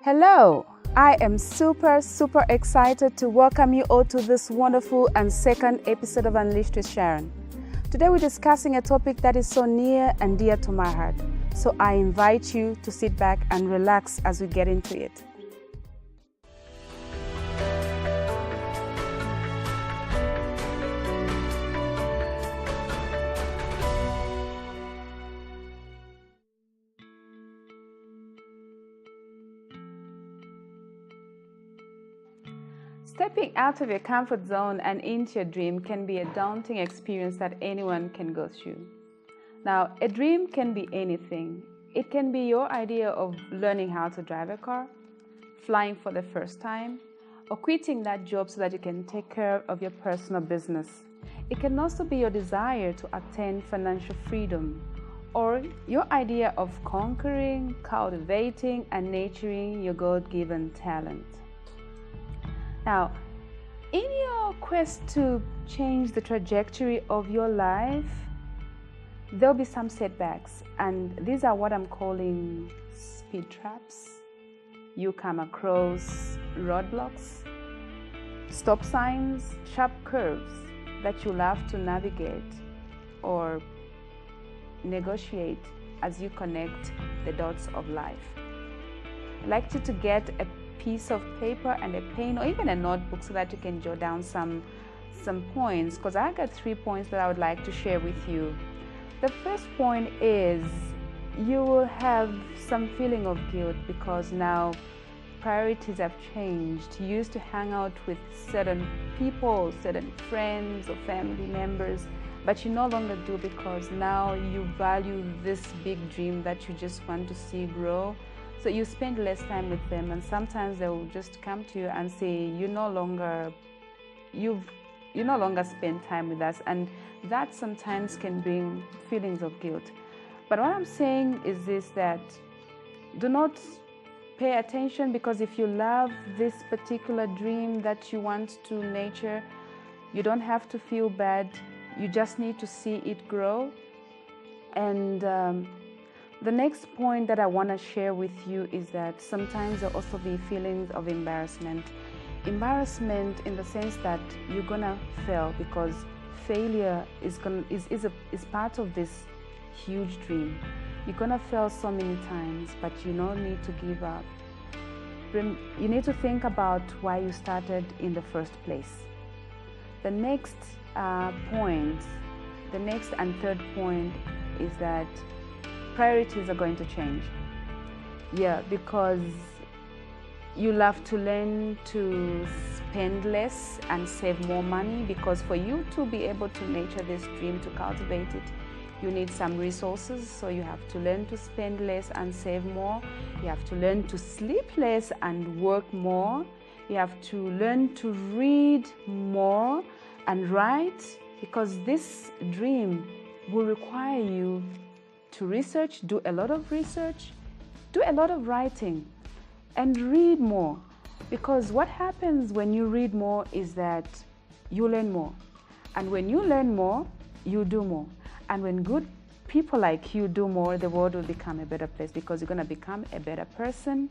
Hello, I am super excited to welcome you all to this wonderful and second episode of Unleashed with Sharon. Today we're discussing a topic that is so near and dear to my heart. So I invite you to sit back and relax as we get into it. Stepping out of your comfort zone and into your dream can be a daunting experience that anyone can go through. Now, a dream can be anything. It can be your idea of learning how to drive a car, flying for the first time, or quitting that job so that you can take care of your personal business. It can also be your desire to attain financial freedom, or your idea of conquering, cultivating, and nurturing your God-given talent. Now, in your quest to change the trajectory of your life, there'll be some setbacks, and these are what I'm calling speed traps. You come across roadblocks, stop signs, sharp curves that you'll have to navigate or negotiate as you connect the dots of life. I'd like you to get a piece of paper and a pen or even a notebook so that you can jot down some points, because I got 3 points that I would like to share with you. The first point is you will have some feeling of guilt because now priorities have changed. You used to hang out with certain people, certain friends or family members, but you no longer do because now you value this big dream that you just want to see grow. So you spend less time with them, and sometimes they will just come to you and say, you no longer spend time with us, and that sometimes can bring feelings of guilt. But what I'm saying is this, that do not pay attention, because if you love this particular dream that you want to nurture, you don't have to feel bad. You just need to see it grow. And the next point that I want to share with you is that sometimes there'll also be feelings of embarrassment. Embarrassment in the sense that you're gonna fail, because failure is part of this huge dream. You're gonna fail so many times, but you don't need to give up. You need to think about why you started in the first place. The next and third point is that priorities are going to change. Yeah, because you'll have to learn to spend less and save more money, because for you to be able to nurture this dream, to cultivate it, you need some resources. So you have to learn to spend less and save more. You have to learn to sleep less and work more. You have to learn to read more and write, because this dream will require you to research, do a lot of research, do a lot of writing, and read more. Because what happens when you read more is that you learn more. And when you learn more, you do more. And when good people like you do more, the world will become a better place, because you're going to become a better person.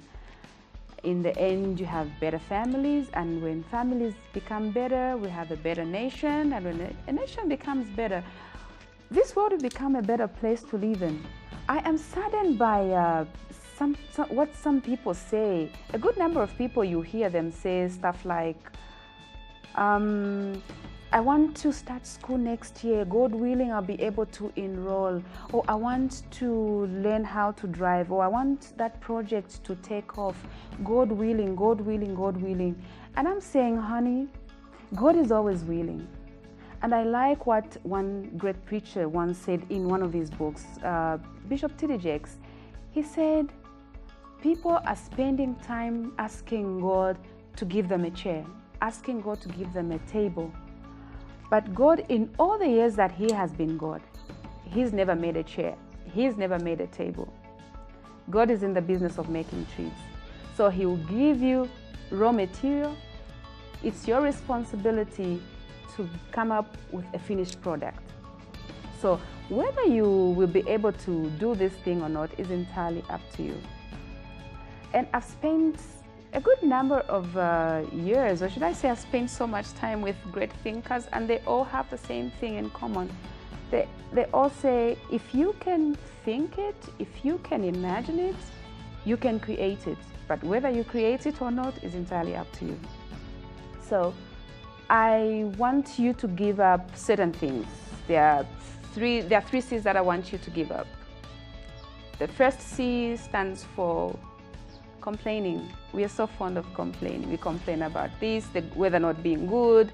In the end, you have better families, and when families become better, we have a better nation, and when a nation becomes better, this world will become a better place to live in. I am saddened by what some people say. A good number of people, you hear them say stuff like, I want to start school next year. God willing, I'll be able to enroll. Or I want to learn how to drive. Or I want that project to take off. God willing, God willing, God willing. And I'm saying, honey, God is always willing. And I like what one great preacher once said in one of his books, Bishop T.D. Jakes. He said, people are spending time asking God to give them a chair, asking God to give them a table. But God, in all the years that He has been God, He's never made a chair. He's never made a table. God is in the business of making trees. So He will give you raw material. It's your responsibility to come up with a finished product. So whether you will be able to do this thing or not is entirely up to you. And I've spent a good number of years, or should I say I've spent so much time with great thinkers, and they all have the same thing in common. They all say, if you can think it, if you can imagine it, you can create it. But whether you create it or not is entirely up to you. So I want you to give up certain things. There are three C's that I want you to give up. The first C stands for complaining. We are so fond of complaining. We complain about this, the weather not being good,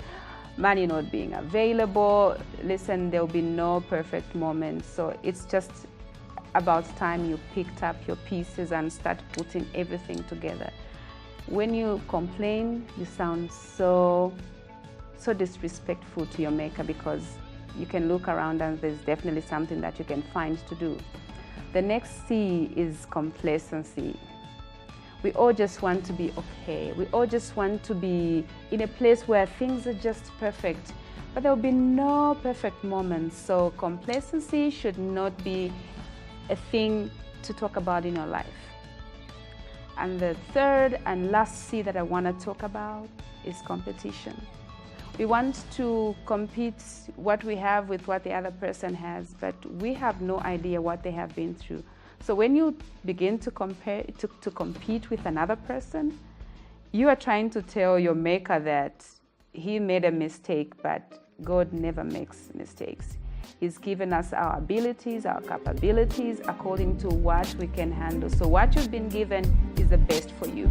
money not being available. Listen, there will be no perfect moment. So it's just about time you picked up your pieces and start putting everything together. When you complain, you sound so disrespectful to your maker, because you can look around and there's definitely something that you can find to do. The next C is complacency. We all just want to be okay. We all just want to be in a place where things are just perfect, but there will be no perfect moments. So complacency should not be a thing to talk about in your life. And the third and last C that I want to talk about is competition. We want to compete what we have with what the other person has, but we have no idea what they have been through. So when you begin to compete with another person, you are trying to tell your maker that he made a mistake, but God never makes mistakes. He's given us our abilities, our capabilities, according to what we can handle. So what you've been given is the best for you.